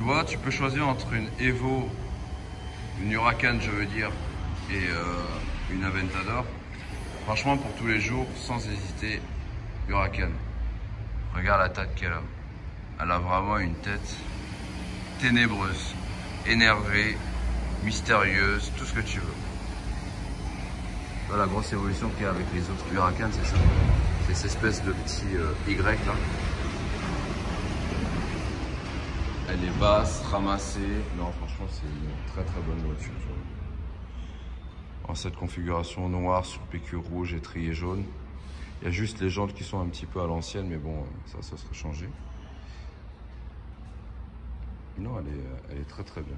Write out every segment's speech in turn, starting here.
Tu vois, tu peux choisir entre une Evo, une Huracan je veux dire, et une Aventador. Franchement pour tous les jours, sans hésiter, Huracan. Regarde la tête qu'elle a. Elle a vraiment une tête ténébreuse, énervée, mystérieuse, tout ce que tu veux. Voilà, la grosse évolution qu'il y a avec les autres Huracan, c'est ça. C'est cette espèce de petit Y là. Elle est basse, ramassée. Non, franchement, c'est une très très bonne voiture. En cette configuration noire sur PQ rouge et trié jaune. Il y a juste les jantes qui sont un petit peu à l'ancienne, mais bon, ça serait changé. Non, elle est très très bien.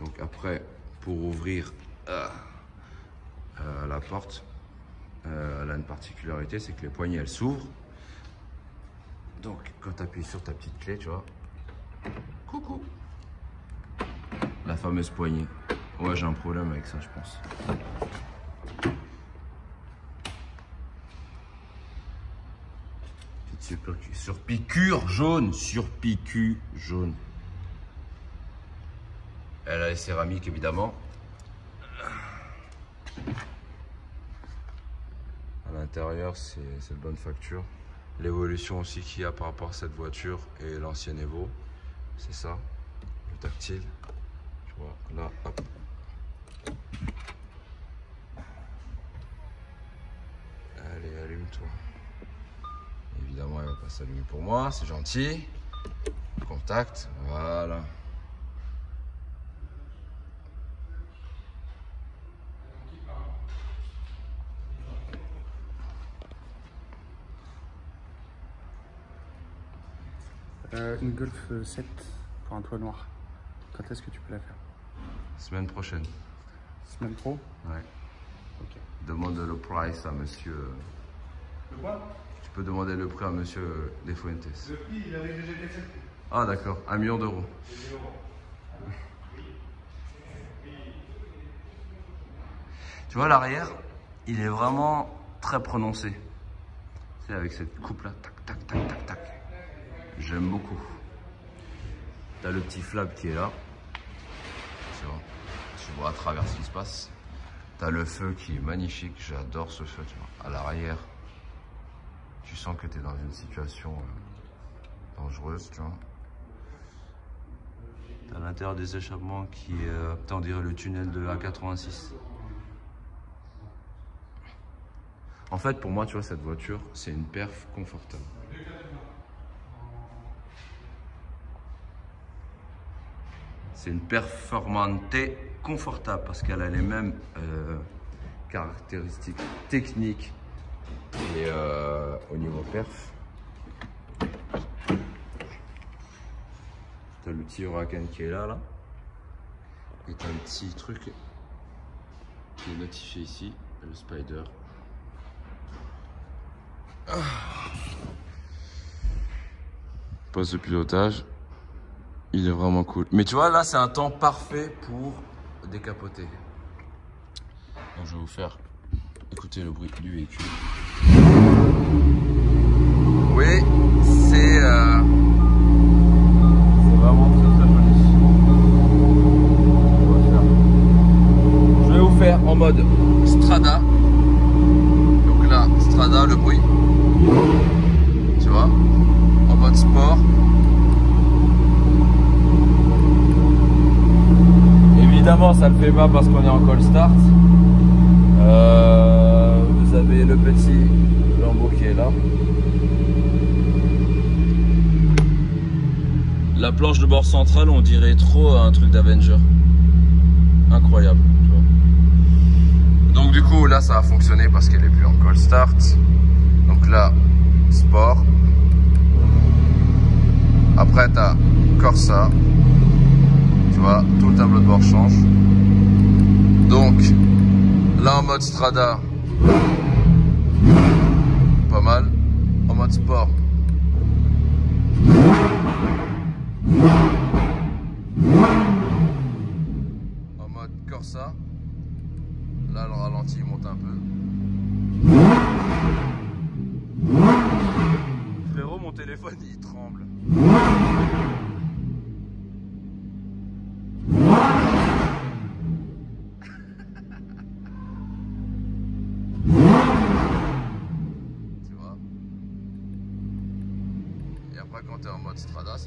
Donc après, pour ouvrir la porte, elle a une particularité, c'est que les poignées, elles s'ouvrent. Donc quand tu appuies sur ta petite clé, tu vois, coucou, la fameuse poignée. Ouais, j'ai un problème avec ça, je pense. Sur piqûre jaune, sur piqûre jaune. Elle a les céramiques évidemment. À l'intérieur, c'est de bonne facture. L'évolution aussi qu'il y a par rapport à cette voiture et l'ancienne Evo, c'est ça, le tactile. Tu vois, là, hop. Allez, allume-toi. Évidemment, elle va pas s'allumer pour moi, c'est gentil. Contact, voilà. Une Golf 7 pour un toit noir. Quand est-ce que tu peux la faire? Semaine prochaine. Semaine pro? Ouais. Ok. Demande le price à monsieur. Le quoi? Tu peux demander le prix à monsieur Desfuentes. Le prix, il avait déjà été fait. Ah d'accord, 1 million d'euros. Tu vois l'arrière, il est vraiment très prononcé. C'est avec cette coupe là, tac tac tac tac tac. J'aime beaucoup. T'as le petit flap qui est là. Tu vois à travers ce qui se passe. T'as le feu qui est magnifique. J'adore ce feu. Tu vois. À l'arrière, tu sens que tu es dans une situation dangereuse. Tu vois. T'as l'intérieur des échappements qui est, on dirait le tunnel de A86. En fait, pour moi, tu vois, cette voiture, c'est une perf confortable. C'est une performante confortable parce qu'elle a les mêmes caractéristiques techniques et au niveau perf. T'as le petit Huracan qui est là. Et t'as un petit truc qui est notifié ici, le Spider. Poste de pilotage. Il est vraiment cool. Mais tu vois, là, c'est un temps parfait pour décapoter. Donc, je vais vous faire écouter le bruit du véhicule. Oui, c'est vraiment très très joli. Je vais vous faire en mode Strada. Donc là, Strada, le bruit. Tu vois, en mode sport. Évidemment, ça le fait pas parce qu'on est en call start. Vous avez le petit lambeau qui est là. La planche de bord centrale, on dirait trop un truc d'Avenger. Incroyable. Tu vois. Donc du coup, là, ça a fonctionné parce qu'elle est plus en call start. Donc là, sport. Après, tu as Corsa. Tu vois, tout le tableau de bord change. Donc, là en mode Strada, pas mal. En mode sport. En mode Corsa. Là, le ralenti monte un peu. Frérot, mon téléphone, il tremble.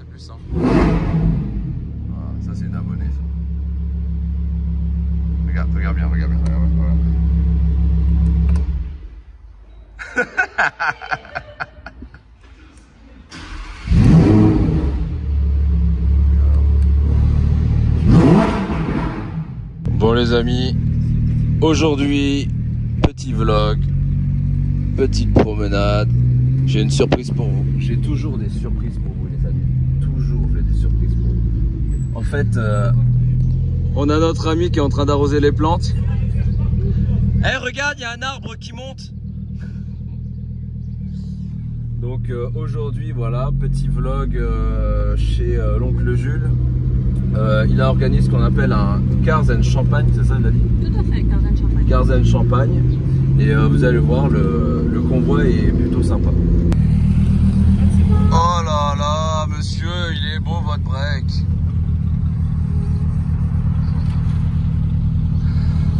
plus simple. Voilà, ça c'est une abonnée ça. Regarde bien, regarde bien. Bon les amis, aujourd'hui, petit vlog, petite promenade. J'ai une surprise pour vous. J'ai toujours des surprises pour vous les amis. Toujours j'ai des surprises pour vous. En fait, on a notre ami qui est en train d'arroser les plantes. Eh regarde, il y a un arbre qui monte. Donc aujourd'hui voilà, petit vlog chez l'oncle Jules. Il a organisé ce qu'on appelle un Cars and Champagne, c'est ça il a dit? Tout à fait, Cars and Champagne. Cars and Champagne. Et vous allez voir, le convoi est plutôt sympa. Oh là là, monsieur, il est beau votre break.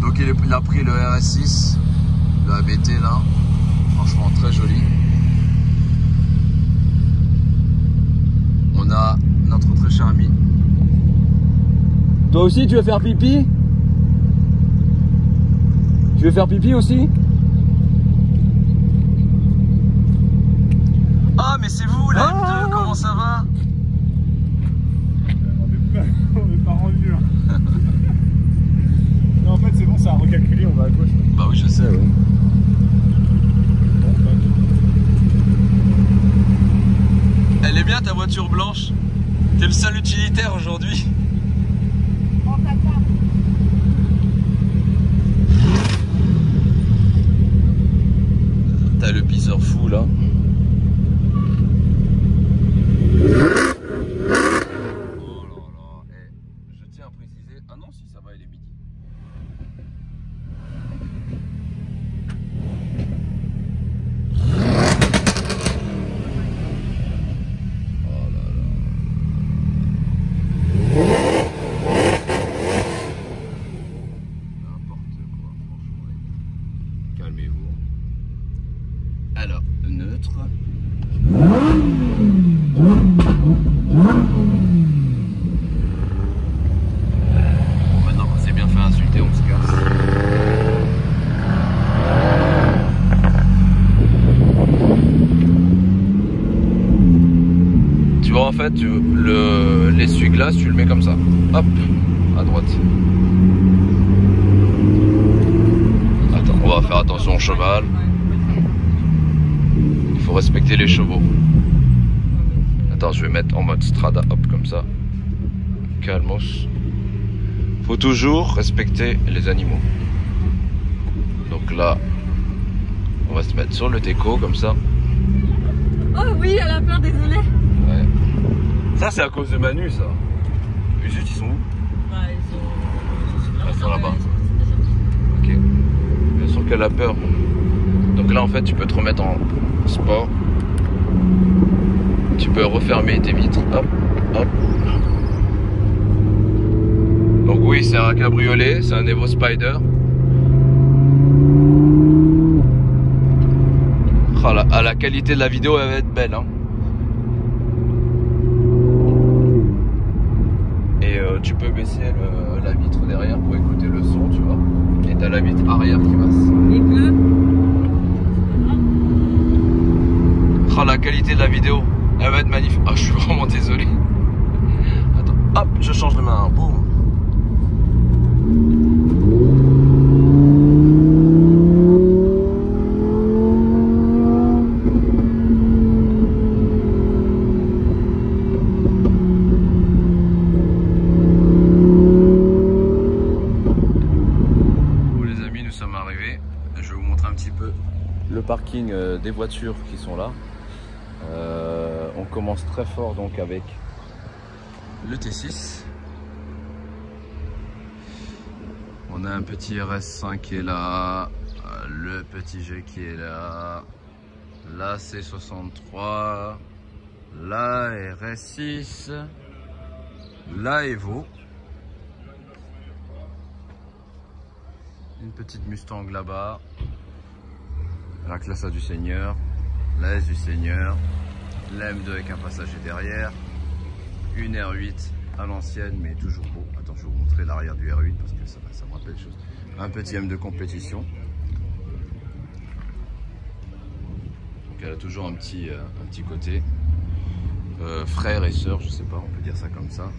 Donc il a pris le RS6, le ABT là, franchement très joli. On a notre très cher ami. Toi aussi tu veux faire pipi? Tu veux faire pipi aussi? Ah mais c'est vous la M2, comment ça va? On n'est pas rendu là. Non en fait c'est bon, ça a recalculé, on va à gauche. Bah oui je sais ouais. Elle est bien ta voiture blanche. T'es le seul utilitaire aujourd'hui. T'as le piseur fou là. Oh là là, je tiens à préciser. Ah non, si ça va, il est midi. Oh là là. N'importe quoi, franchement. Calmez-vous. Alors, neutre. Bon, maintenant qu'on s'est bien fait insulter, on se casse. Tu vois, en fait, l'essuie-glace, tu le mets comme ça. Hop, à droite. Attends, on va faire attention au cheval. Il faut respecter les chevaux. Attends, je vais mettre en mode strada, hop, comme ça. Calmos. Faut toujours respecter les animaux. Donc là, on va se mettre sur le déco, comme ça. Oh oui, elle a peur, désolé. Ouais. Ça, c'est à cause de Manu, ça. Les juste, ils sont où? Bah, Ils sont là-bas. Ok. Bien sûr qu'elle a peur. Donc là, en fait, tu peux te remettre en sport. Tu peux refermer tes vitres. Hop, hop. Donc oui, c'est un cabriolet, c'est un Evo Spider. Oh, la qualité de la vidéo, elle va être belle. Hein. Et tu peux baisser la vitre derrière pour écouter le son, tu vois. Et t'as la vitre arrière qui passe. Il pleut. Oh, la qualité de la vidéo, elle va être magnifique. Ah, je suis vraiment désolé. Attends, hop, je change de main. Boum. Bon, les amis, nous sommes arrivés. Je vais vous montrer un petit peu le parking des voitures qui sont là. On commence très fort donc avec le T6. On a un petit RS5 qui est là, le petit G qui est là, la C63, la RS6, la Evo, une petite Mustang là-bas, la classe A du Seigneur, la S du Seigneur, la M2 avec un passager derrière, une R8 à l'ancienne, mais toujours beau. Attends, je vais vous montrer l'arrière du R8 parce que ça me rappelle des choses. Un petit M de compétition. Donc elle a toujours un petit côté. Frère et sœur, je sais pas, on peut dire ça comme ça.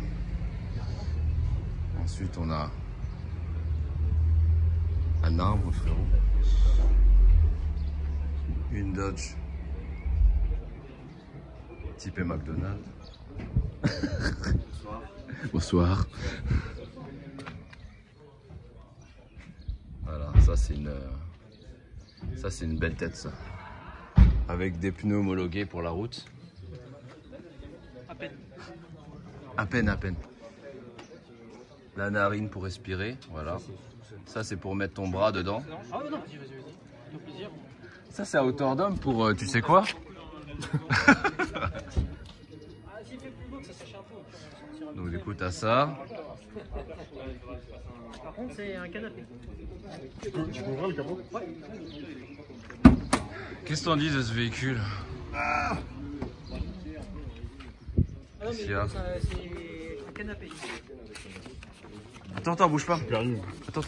Ensuite, on a un arbre, frérot. Une Dodge typée McDonald's. Bonsoir. Bonsoir. Voilà, ça c'est une belle tête, ça. Avec des pneus homologués pour la route. À peine. À peine. La narine pour respirer, voilà. Ça c'est pour mettre ton bras dedans. Ah non, vas-y. Plaisir. Ça c'est à hauteur d'homme pour tu sais quoi? Donc du coup t'as ça. Par contre c'est un canapé. Tu peux ouvrir le capot? Ouais. Qu'est-ce qu'on dit de ce véhicule? Ah non, mais C'est c'est un canapé. Attends, bouge pas. Attends.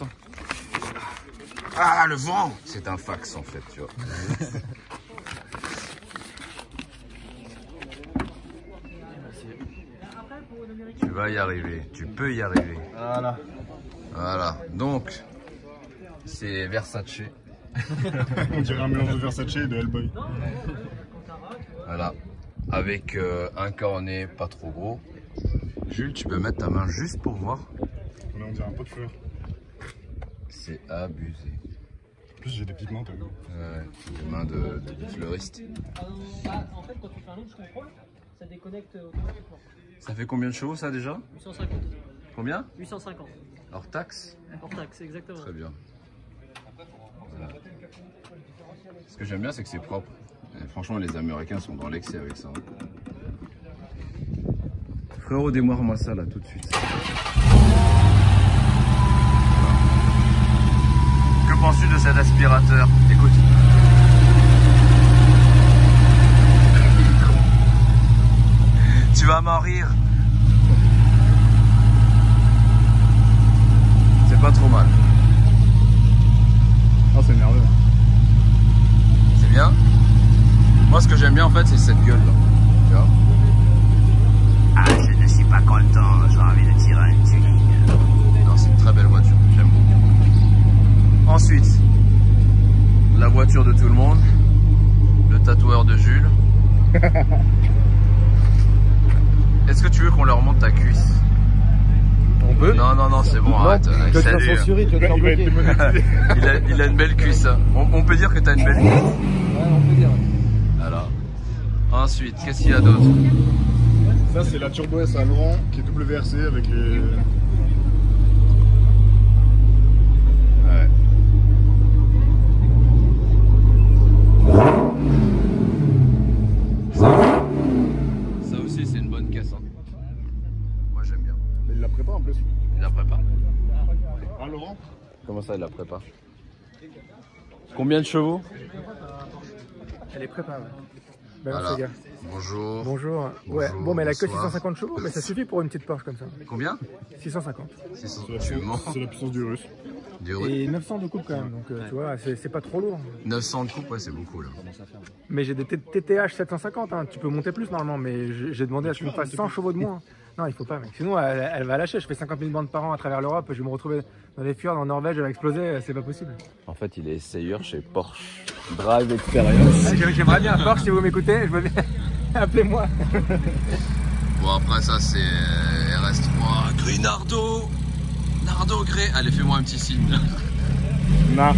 Ah, le vent! C'est un fax en fait, tu vois. Tu vas y arriver, tu peux y arriver. Voilà. Donc, c'est Versace. On dirait un mélange de Versace et de Hellboy. Voilà. Avec un cornet pas trop gros. Jules, tu peux mettre ta main juste pour voir. Là, on dirait un pot de fleurs. C'est abusé. En plus, j'ai des pigments, t'as vu? Ouais, des mains de fleuriste. En fait, quand tu fais un launch control, ça déconnecte automatiquement. Ça fait combien de chevaux ça déjà? 850. Combien? 850. Hors taxe? Hors taxe, exactement. Très bien. Voilà. Ce que j'aime bien, c'est que c'est propre. Et franchement, les Américains sont dans l'excès avec ça. Frérot, démarre-moi ça là tout de suite. Que penses-tu de cet aspirateur? Écoute. Tu vas m'en rire. C'est pas trop mal. Ah, c'est nerveux. C'est bien. Moi, ce que j'aime bien en fait, c'est cette gueule là. Tu vois? Ah, je ne suis pas content, j'ai envie de tirer un tuning. Non, c'est une très belle voiture, j'aime beaucoup. Ensuite, la voiture de tout le monde, le tatoueur de Jules. Est-ce que tu veux qu'on leur montre ta cuisse? On peut? Non, c'est bon, arrête. Tu vas te faire censurer, tu vas te faire bloquer. il a une belle cuisse. Hein. On peut dire que t'as une belle cuisse. Ouais, on peut dire. Voilà. Ensuite, qu'est-ce qu'il y a d'autre? Ça, c'est la Turbo S à Laurent qui est WRC avec les. Ouais. Ça aussi, c'est une bonne caisse. Hein. Moi, j'aime bien. Mais il la prépare en plus. Il la prépare? Ah, Laurent? Comment ça, il la prépare? Combien de chevaux? Elle est préparée. Ben Voilà. non, c'est gars. Bonjour. Bonjour. Ouais, Bonjour, bon, mais elle a que bonsoir. 650 chevaux, mais ça suffit pour une petite Porsche comme ça. Combien? 650. Tu mens. C'est la puissance du russe. Et 900 de coupe quand même, donc tu vois, c'est pas trop lourd. 900 de coupe, ouais, c'est beaucoup là. Mais j'ai des TTH 750, hein. Tu peux monter plus normalement, mais j'ai demandé à ce qu'on me fasse 100 chevaux de moins. Non, il faut pas, mec. Sinon, elle va lâcher. Je fais 50 000 bandes par an à travers l'Europe. Je vais me retrouver dans les fjords en Norvège, elle va exploser. C'est pas possible. En fait, il est essayeur chez Porsche Drive Experience. J'aimerais bien un Porsche si vous m'écoutez. Je veux bien. Appelez-moi. Bon, après ça, c'est RS3 Gris Nardo. Nardo Grey. Allez, fais-moi un petit signe. Non.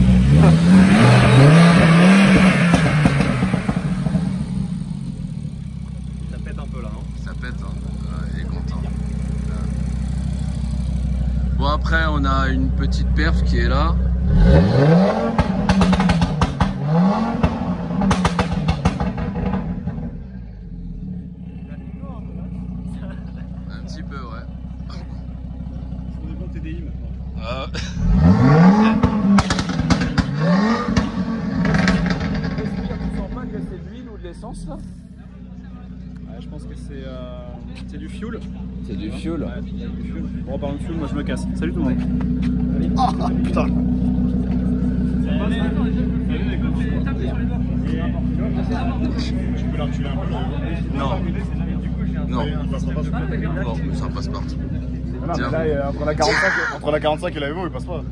Ça pète un peu là. Hein. Ça pète, hein. Ouais, il est content. Bon, après, on a une petite perf qui est là. Un petit peu, ouais. On est bon TDI maintenant. Tu sens pas que c'est de l'huile ou de l'essence là? Ouais, je pense que c'est C'est du fuel. C'est du fuel. Ouais, du fuel. Bon, en parlant de fuel, moi je me casse. Salut tout le monde. Ah putain. Tu peux la reculer un peu. Non. Non. Non, ça passe partout. Non, mais là, entre la 45 et la Evo, il passe pas.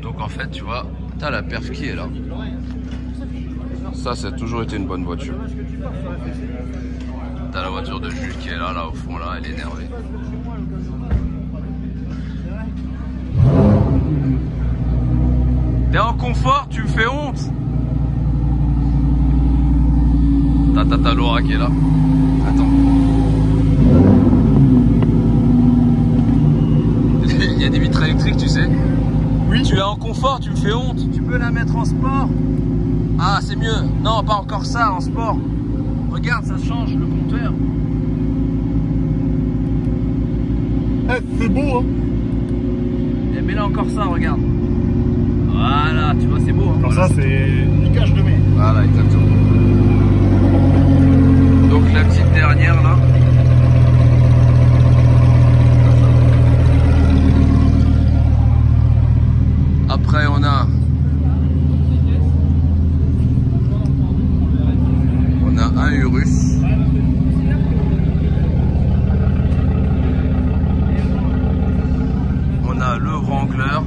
Donc en fait, tu vois, t'as la perf qui est là. Ça a toujours été une bonne voiture. T'as la voiture de Jules qui est là, au fond, là, elle est énervée. T'es en confort, tu me fais honte. T'as Laura qui est là. Attends. Il y a des vitres électriques, tu sais. Oui. Tu es en confort, tu me fais honte. Tu peux la mettre en sport. Ah, c'est mieux. Non, pas encore ça, en sport. Regarde, ça change le compteur. Eh, c'est beau, hein. Et mets là encore ça, regarde. Voilà, tu vois, c'est beau. Hein. Alors voilà. Ça, c'est une cage de mai. Voilà, exactement. Donc la petite dernière, là. Après, on a un Urus. On a le Wrangler.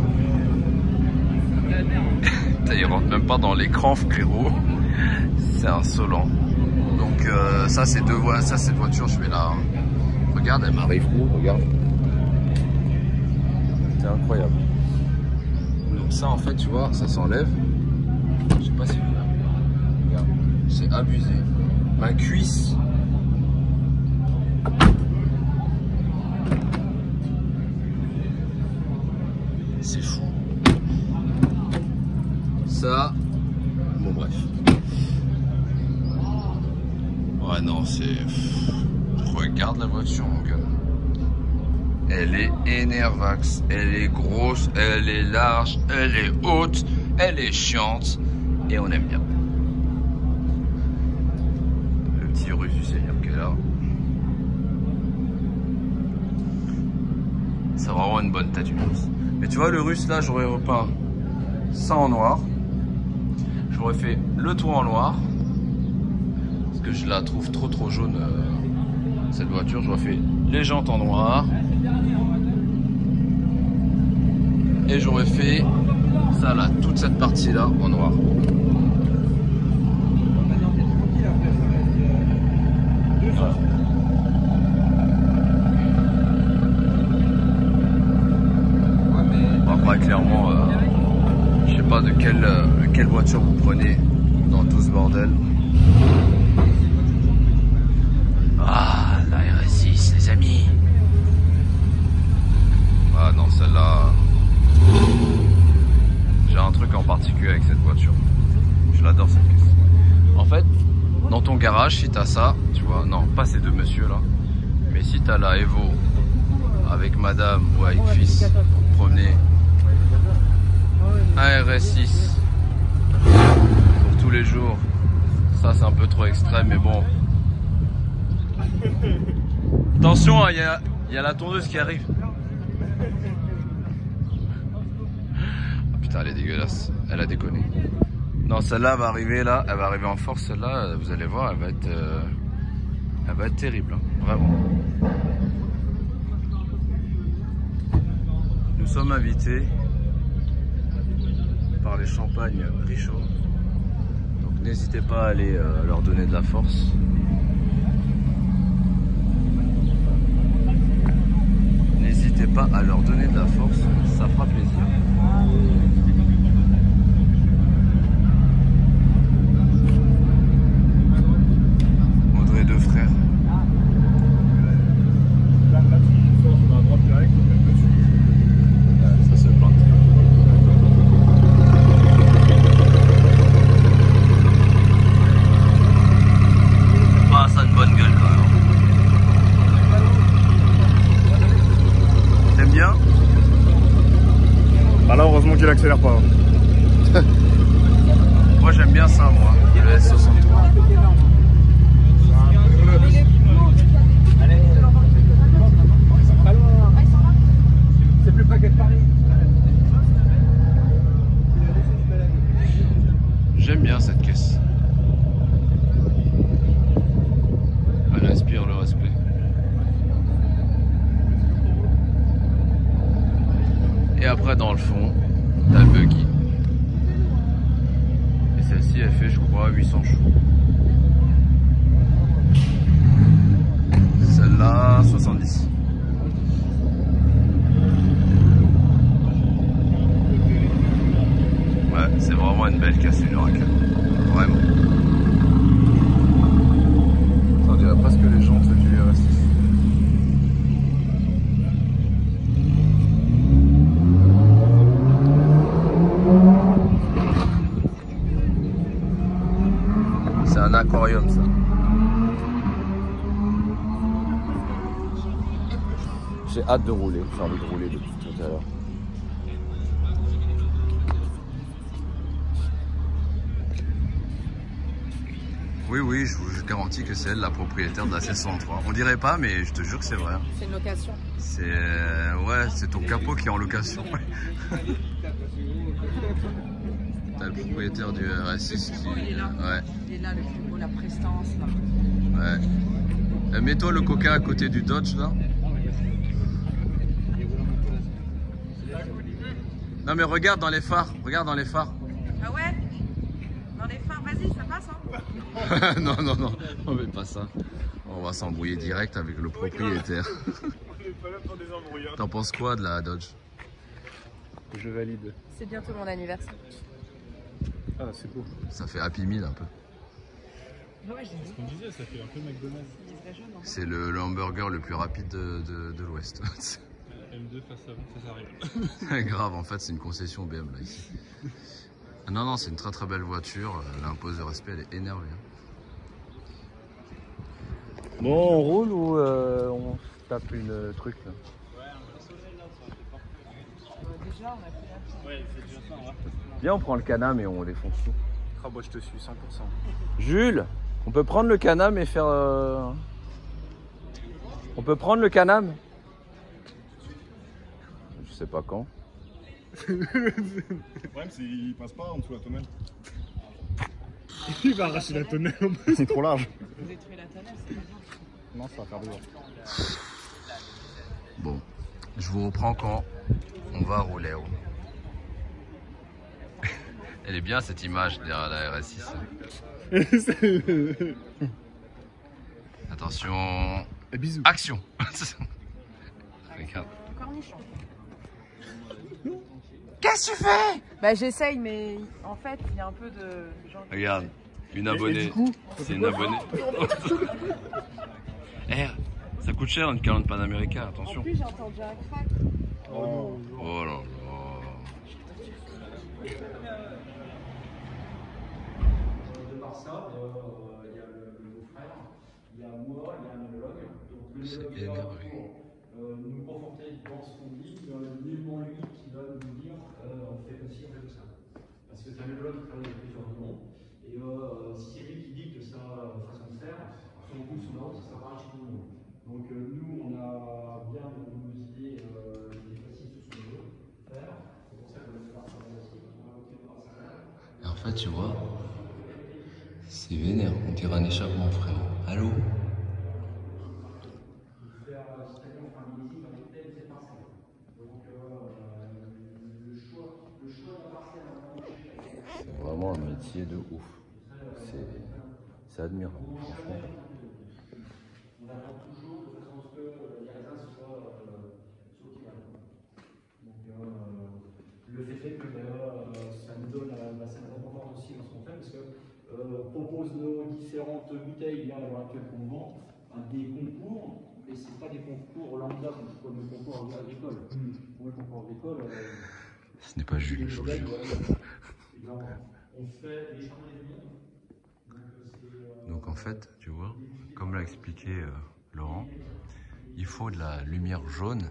Il rentre même pas dans l'écran, frérot. C'est insolent. Donc ça, c'est cette voiture, je vais la... Regarde, elle m'arrive où? Regarde. C'est incroyable. Donc ça, en fait, tu vois, ça s'enlève. Je sais pas si vous voyez. Regarde, c'est abusé. Ma cuisse. C'est fou. Ça. Bon, bref. Ouais, non, c'est... Regarde la voiture, mon gars. Elle est énervax, elle est grosse, elle est large, elle est haute, elle est chiante. Et on aime bien. Le petit Urus du Seigneur qui est là. C'est vraiment une bonne tête, Urus. Mais tu vois, le Russe, là, j'aurais repeint ça en noir. J'aurais fait le toit en noir. Parce que je la trouve trop jaune, cette voiture. J'aurais fait les jantes en noir. Et j'aurais fait ça là, toute cette partie là en noir. Après clairement, je sais pas de quelle voiture vous prenez dans tout ce bordel. Ah, la RS6 les amis. Ah non, celle-là... J'ai un truc en particulier avec cette voiture. Je l'adore cette pièce. En fait, dans ton garage, si t'as ça, tu vois, non, pas ces deux messieurs là, mais si t'as la Evo avec madame ou avec fils pour promener, un RS6 pour tous les jours, ça c'est un peu trop extrême, mais bon. Attention, il y a la tondeuse qui arrive. Elle est dégueulasse, elle a déconné. Non, celle-là va arriver là, elle va arriver en force, celle-là, vous allez voir, elle va être terrible, hein, vraiment. Nous sommes invités par les champagnes Richaud, donc n'hésitez pas à aller leur donner de la force. N'hésitez pas à leur donner de la force, ça fera plaisir. Deux frères. Ça se plante. Ah, ça a une bonne gueule quand même. T'aimes bien? Bah là, heureusement qu'il accélère pas. Moi j'aime bien ça, moi, le S63. après dans le fond, t'as le buggy. Et celle-ci elle fait je crois 800 choux. Celle-là 70. Ouais, c'est vraiment une belle casse une Huracan. Vraiment. Ça, on dirait presque les jantes du RS6. C'est un aquarium ça. J'ai hâte de rouler, j'ai envie de rouler depuis tout à l'heure. Oui, oui, je vous garantis que c'est elle la propriétaire de la C63. On dirait pas, mais je te jure que c'est vrai. C'est une location. C'est ouais, c'est ton capot qui est en location. T'as le propriétaire du RS6 qui... Il est là. Ouais. Il est là, le plus beau, la prestance. Là. Ouais. Mets-toi le Coca à côté du Dodge là. Non mais regarde dans les phares, regarde dans les phares. Ah ouais? Dans les phares, vas-y, ça passe hein? Non, non, non, on fait pas ça. On va s'embrouiller direct avec le propriétaire. T'en penses quoi de la Dodge? Je valide. C'est bientôt mon anniversaire. Ah, c'est beau. Ça fait Happy Meal un peu. Ouais, j'ai vu. On disait, ça fait un peu McDonald's. C'est le hamburger le plus rapide de l'Ouest. M2 face avant, ça s'arrive. Grave, en fait, c'est une concession BM là ici. Non, non, c'est une très très belle voiture. Elle impose le respect, elle est énervée. Bon, on roule ou on se tape une truc là? Déjà, on a fait la Ouais, c'est déjà ça, on va. Viens, on prend le Can-Am et on défonce tout. Ah, moi je te suis 100%. Jules, on peut prendre le Can-Am et faire... On peut prendre le Can-Am? Je sais pas quand. Le problème, c'est qu'il passe pas en dessous de la tonnelle. Il va arracher la tonnelle en plus. C'est trop large. Vous détruisez la tonnelle, c'est pas grave. Non, ça va faire dehors. Bon, je vous reprends quand on va rouler. Elle est bien cette image derrière la RS6. Attention. Et bisous. Action. Regarde. Cornichon. Qu'est-ce que tu fais? Bah j'essaye mais en fait il y a un peu de... Regarde, une abonnée. C'est une abonnée. Eh, ça coûte cher une calandre panaméricaine, attention. En plus j'ai entendu un crack. Oh là là. De par ça, il y a le beau-frère, il y a moi, il y a un neurologue. Donc le neurologue est là pour nous conforter dans ce qu'on dit, nullement lui qui va nous dire on fait comme ci, on fait comme ça. Parce que c'est un neurologue qui travaille avec plusieurs noms, et si c'est lui qui dicte sa façon de faire, son goût, son ordre, ça sera pareil chez tout le monde. Donc nous, on a bien nos idées, des précises de ce qu'on veut faire. C'est pour ça que le départ, ça va aussi. Et en fait, tu vois, c'est vénère, on dirait un échappement, frère. Allô? C'est vraiment un métier de ouf. C'est admirable, franchement. On attend toujours de façon à ce que les raisins soient optimales. Donc le fait que ça nous donne la certaine importance aussi dans ce qu'on fait, parce qu'on propose nos différentes bouteilles à l'heure actuelle qu'on vend à des concours, mais ce n'est pas des concours lambda comme le concours agricole. Pour le concours agricole, Ce n'est pas Jules, je vous jure. on fait les championnats du monde. Donc en fait, tu vois, comme l'a expliqué Laurent, il faut de la lumière jaune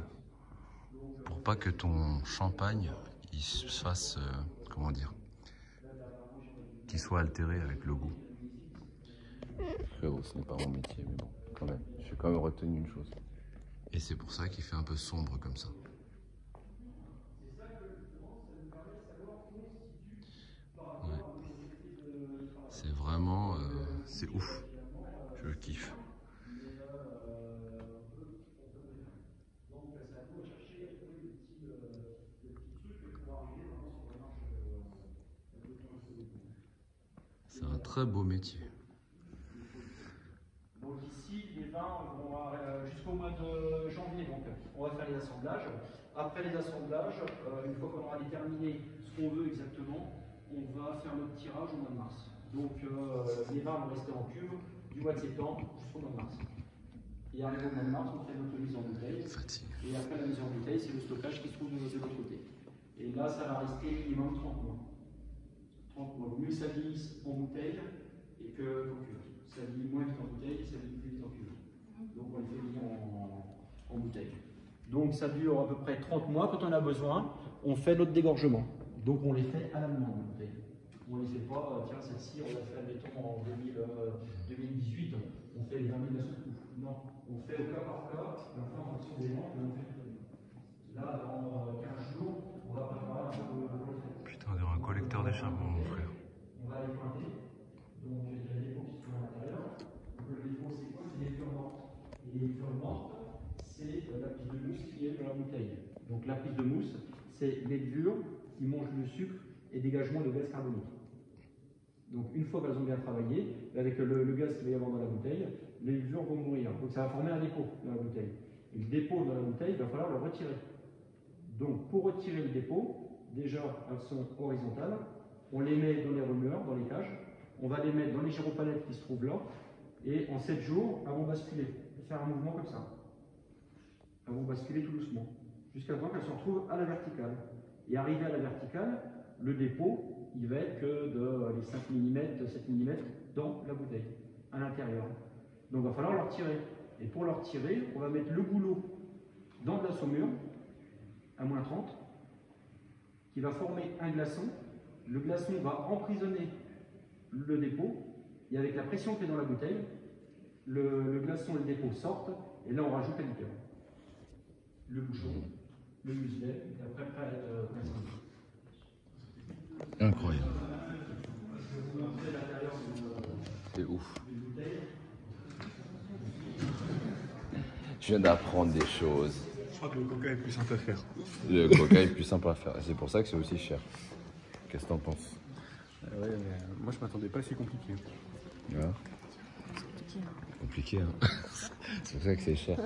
pour pas que ton champagne il se fasse, comment dire, qu'il soit altéré avec le goût. Frérot, ce n'est pas mon métier, mais bon, quand même, j'ai quand même retenu une chose. Et c'est pour ça qu'il fait un peu sombre comme ça. Ouais. C'est vraiment, c'est ouf. Je kiffe. très beau métier. Donc ici, les vins vont jusqu'au mois de janvier. Donc on va faire les assemblages. Après les assemblages, une fois qu'on aura déterminé ce qu'on veut exactement, on va faire notre tirage au mois de mars. Donc les vins vont rester en cuve du mois de septembre jusqu'au mois de mars. Et arrivé au mois de mars, on fait notre mise en bouteille. Et après la mise en bouteille, c'est le stockage qui se trouve de l'autre côté. Et là, ça va rester minimum 30 mois. 30 mois. Mieux ça glisse en bouteille et que en cuve. Ça glisse moins vite en bouteille et ça glisse plus vite en cuve. Donc on les fait venir en bouteille. Donc ça dure à peu près 30 mois. Quand on a besoin, on fait notre dégorgement. Donc on les fait à la demande en bouteille. On ne les fait pas, tiens, celle-ci, on l'a fait, admettons, en 2018, on fait les 20 000 à ce coup. Non, on fait au cas par cas, en fonction des ventes, on fait. Là, dans 15 jours, on va préparer un peu de. Putain, on dirait un collecteur d'échappement, mon frère. On va les pointer. Donc, il y a des pots qui sont à l'intérieur. Donc, le défaut, c'est quoi? C'est les fleurs mortes. Et les fleurs mortes, c'est la prise de mousse qui est dans la bouteille. Donc, la prise de mousse, c'est les levures qui mangent le sucre et dégagement de gaz carbonique. Donc une fois qu'elles ont bien travaillé, avec le gaz qu'il va y avoir dans la bouteille, les levures vont mourir. Donc ça va former un dépôt dans la bouteille. Et le dépôt dans la bouteille, il va falloir le retirer. Donc pour retirer le dépôt, déjà elles sont horizontales, on les met dans les remueurs, dans les cages, on va les mettre dans les gyropalettes qui se trouvent là, et en 7 jours, elles vont basculer, faire un mouvement comme ça. Elles vont basculer tout doucement, jusqu'à temps qu'elles se retrouvent à la verticale. Et arrivé à la verticale, le dépôt, il va être que de les 5 mm, 7 mm dans la bouteille, à l'intérieur. Donc il va falloir le retirer. Et pour le retirer, on va mettre le goulot dans de la saumure, à moins 30, qui va former un glaçon. Le glaçon va emprisonner le dépôt, et avec la pression qui est dans la bouteille, le glaçon et le dépôt sortent, et là on rajoute la liqueur. Le bouchon, le muselet, et après prêt à être consommé. Incroyable. C'est ouf. Je viens d'apprendre des choses. Je crois que le coca est plus simple à faire. Le coca est plus simple à faire. C'est pour ça que c'est aussi cher. Qu'est-ce que t'en penses? Ouais, mais moi je m'attendais pas à si compliqué. Ouais. Compliqué, hein. C'est pour ça que c'est cher.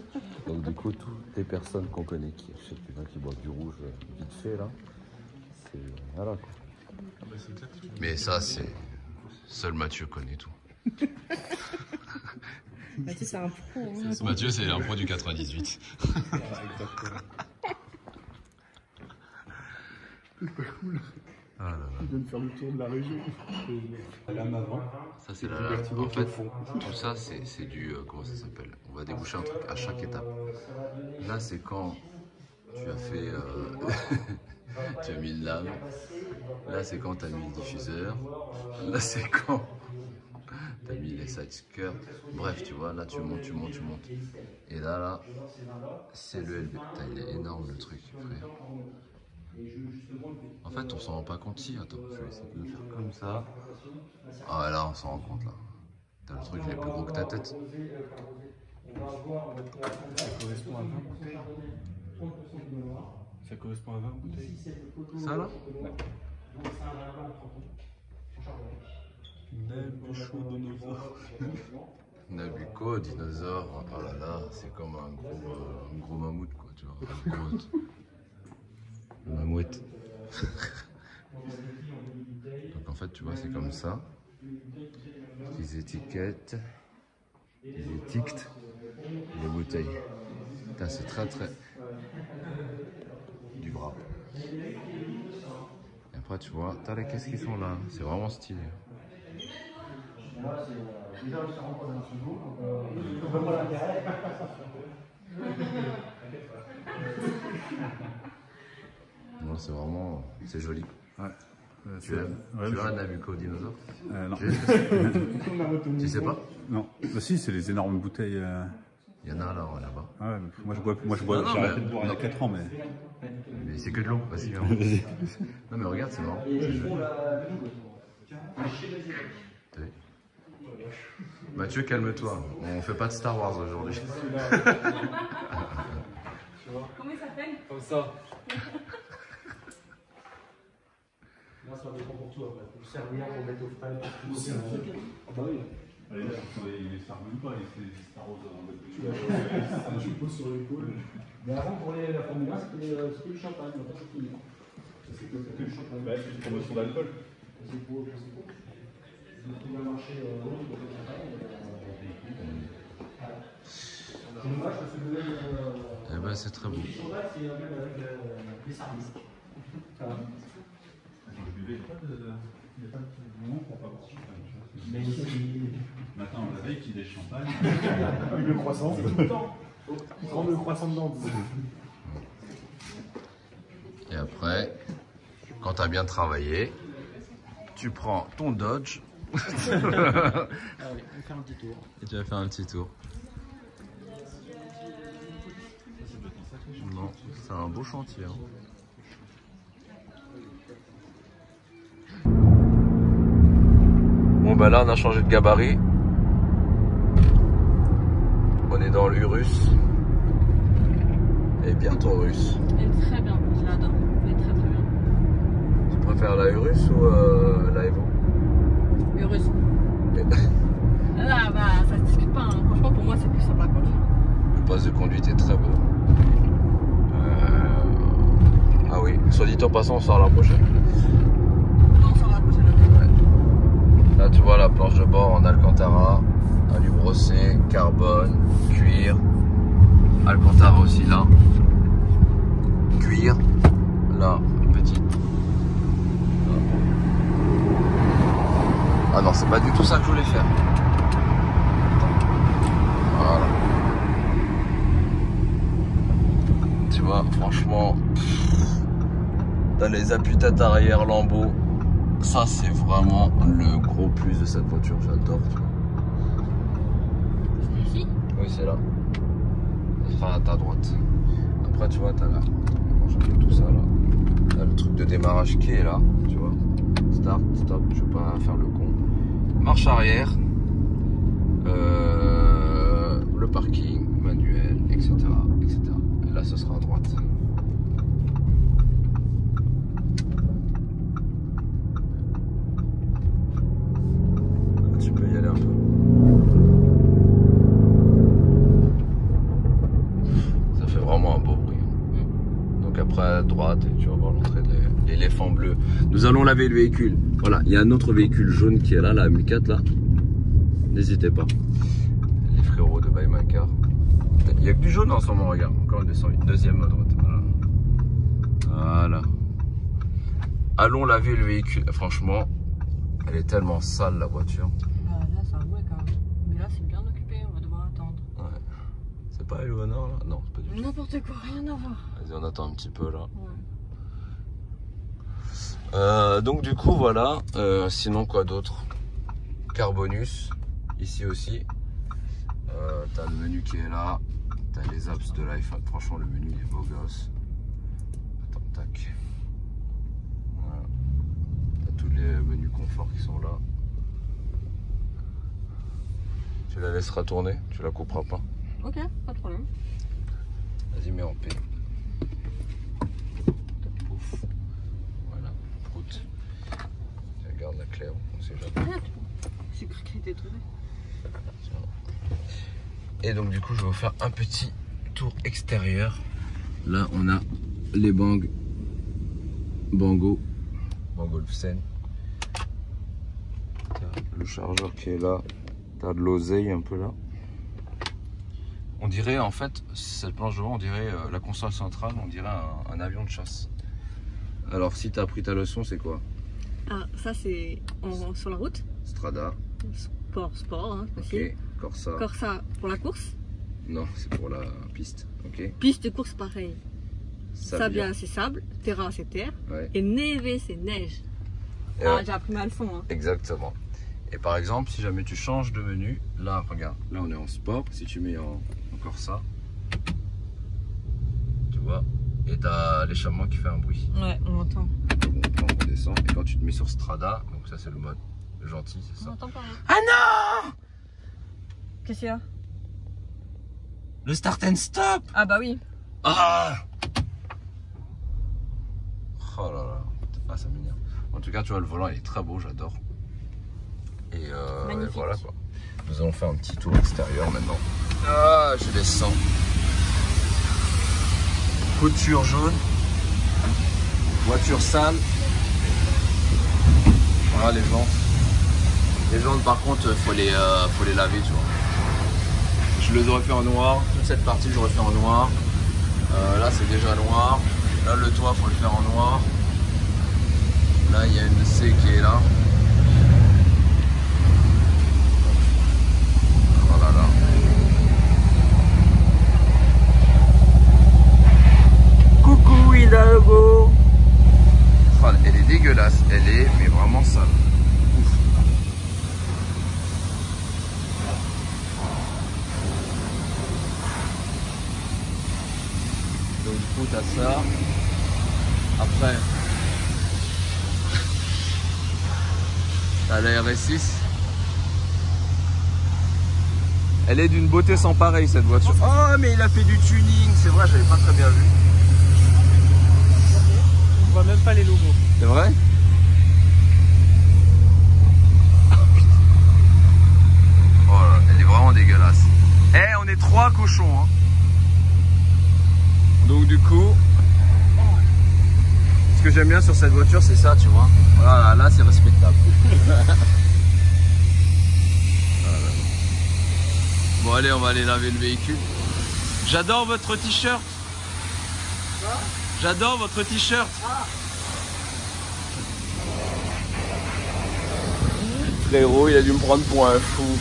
Donc du coup, toutes les personnes qu'on connaît qui achètent du vin, qui boivent du rouge vite fait là, c'est voilà quoi. Ah bah c'est clair, mais ça, c'est seul Mathieu connaît tout. Mathieu, c'est un pro. Hein. Mathieu, c'est un pro du 98. exactement. C'est pas cool. Ah là là. Il vient de faire le tour de la région. La lame avant. Ça, c'est la lame. En fait, tout ça, c'est du. Comment ça s'appelle? On va déboucher un truc à chaque étape. Là, c'est quand tu as fait. Tu as mis une lame. Là, c'est quand tu as mis le diffuseur. Là, c'est quand tu as mis les side skirts. Bref, tu vois, là, tu montes, tu montes, tu montes. Et là, c'est le LB. Putain, il est énorme le truc, frère. En fait, on s'en rend pas compte. Si, attends, je vais essayer de le faire comme ça. Ah, là, on s'en rend compte, là. T'as le truc, il est plus gros que ta tête. Ça correspond à 20 bouteilles. Ça correspond à 20 bouteilles. Ça, là? Nabucco, dinosaure. Oh là là, c'est comme un gros mammouth, quoi, tu vois. Un mamouette. Donc en fait, tu vois, c'est comme ça. Les étiquettes, les étiquettes, les bouteilles. Putain, c'est très du gras. Et après, tu vois, t'as les caisses qui sont là. C'est vraiment stylé. Non, c'est vraiment, c'est joli. Ouais. Tu as un Nabucco dinosaure? Non. Tu sais pas? Non. Bah si, c'est les énormes bouteilles. Il y en a là-bas. Ouais, moi je bois, j'ai arrêté de boire il y a 4 ans, mais. Mais c'est que de l'eau, vas-y, viens. Non mais regarde, c'est marrant. C'est joli. Mathieu, calme-toi. On fait pas de Star Wars aujourd'hui. Comment il s'appelle? Comme ça. Là, ça dépend pour tout après. Pour servir, pour mettre au frein, pour tout. C'est un truc. Ah bah oui. Allez, là, il s'arme pas, il s'arrose en mode. Tu poses sur l'épaule. Mais avant, pour la Formule 1, c'était du champagne. Maintenant, c'est fini. C'est que du champagne. Ouais, c'est une promotion d'alcool. C'est pour eux, c'est pour. Vous trouvez un marché long pour le champagne. C'est dommage parce que vous avez. Eh ben, c'est très beau. Le champagne, c'est même avec les services. Je buvais pas de. Il n'y a pas de moment pour pas boire du champagne. Mais ici. Maintenant, la veille qu'il est champagne. Avec le croissant. C'est tout le temps. Prends le croissant dedans. Et après, quand tu as bien travaillé, tu prends ton Dodge. Allez, on va faire un petit tour. Et tu vas faire un petit tour. Non, c'est un beau chantier. Hein. Bon bah là on a changé de gabarit. On est dans l'Urus. Et bientôt Urus. Elle est très bien, je l'adore. Elle est très très bien. Tu préfères la Urus ou la Evo? Heureuse. Ah bah ça se discute pas, hein. Franchement pour moi c'est plus simple à conduire. Le poste de conduite est très beau. Ah oui, soit dit en passant, on sort la prochaine. Non, on s'en rapproche à la Là tu vois la planche de bord en Alcantara, alu brossé, carbone, cuir, Alcantara aussi là, cuir, là, petite. Là. Ah non, c'est pas du tout ça que je voulais faire. Voilà. Tu vois, franchement, t'as les appuis-têtes arrière lambeaux. Ça, c'est vraiment le gros plus de cette voiture. J'adore. C'est ici? Oui, c'est là. Ça sera à ta droite. Après, tu vois, t'as là. J'enlève tout ça là. T'as le truc de démarrage qui est là. Tu vois. Start, stop. Je vais pas faire le con. Marche arrière. Le parking, manuel, etc. etc. Et là, ce sera à droite. Tu peux y aller un peu. Ça fait vraiment un beau bruit. Donc après à droite, tu vas voir l'entrée de l'éléphant bleu. Nous allons laver le véhicule. Voilà, il y a un autre véhicule jaune qui est là, la M4 là. N'hésitez pas. Les frérots de Baymacar. Il n'y a que du jaune en ce moment, regarde. Encore une deuxième à droite. Voilà. Voilà. Allons laver le véhicule. Franchement, elle est tellement sale la voiture. Bah là ça ouais quand même. Mais là c'est bien occupé, on va devoir attendre. Ouais. C'est pas Eleonore là? Non, c'est pas du tout. N'importe quoi, rien à voir. Vas-y, on attend un petit peu là. Ouais. Donc du coup voilà. Sinon quoi d'autre? Carbonus. Ici aussi. T'as le menu qui est là. T'as les apps de l'iPhone. Franchement le menu il est beau gosse. Attends, tac. Voilà. T'as tous les menus confort qui sont là. Tu la laisseras tourner, tu la couperas pas. Ok, pas de problème. Vas-y, mets en paix. Pouf. Voilà, prout. Tu regardes la claire, on sait jamais. J'ai cru qu'il était tombé. Et donc du coup je vais vous faire un petit tour extérieur. Là on a les Bang Bango Olufsen. T'as le chargeur qui est là. T'as de l'oseille un peu là. On dirait en fait cette planche devant, on dirait la console centrale, on dirait un avion de chasse. Alors si t'as appris ta leçon, c'est quoi? Ah ça c'est sur la route. Strada. Sport, hein, Ok. facile. Corsa. Corsa pour la course. Non, c'est pour la piste. Ok. Piste de course pareil. Sabia. Sabia c'est sable, terra c'est terre. Ouais. Et neve c'est neige. Et Ah ouais. j'ai appris mal fond. Hein. Exactement. Et par exemple, si jamais tu changes de menu, là, regarde, là on est en sport. Si tu mets en Corsa, tu vois, et t'as l'échappement qui fait un bruit. Ouais, on entend. Donc, on redescend. Et quand tu te mets sur Strada, donc ça c'est le mode gentil, c'est On ça. entend pas. Hein. Ah non! Qu'est-ce qu'il y a? Le start and stop! Ah bah oui. Ah! Oh là là. Ah, ça m'énerve. En tout cas, tu vois, le volant il est très beau, j'adore. Et voilà quoi. Nous allons faire un petit tour extérieur maintenant. Ah, je descends. Couture jaune. Voiture sale. Voilà les jantes. Les jantes par contre, faut les laver, tu vois. Je les aurais fait en noir. Toute cette partie, j'aurais fait en noir. Là, c'est déjà noir. Là, le toit, faut le faire en noir. Là, il y a une C qui est là. Voilà, là. Coucou Hidalgo. Oh, elle est dégueulasse. Elle est, mais vraiment sale. Ouf. Donc, du coup, t'as ça. Après, t'as la RS6. Elle est d'une beauté sans pareil cette voiture. Oh mais il a fait du tuning, c'est vrai, j'avais pas très bien vu. On voit même pas les logos. C'est vrai? Oh là, elle est vraiment dégueulasse. Eh, on est 3 cochons, hein. Donc du coup, ce que j'aime bien sur cette voiture, c'est ça, tu vois. Voilà, là c'est respectable. Voilà. Bon allez, on va aller laver le véhicule. J'adore votre t-shirt. J'adore votre t-shirt. Frérot, il a dû me prendre pour un fou.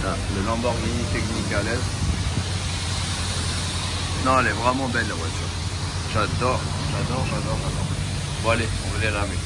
Là, le Lamborghini technique à l'aise. Non, elle est vraiment belle la voiture. J'adore. Bon allez, on va les laver.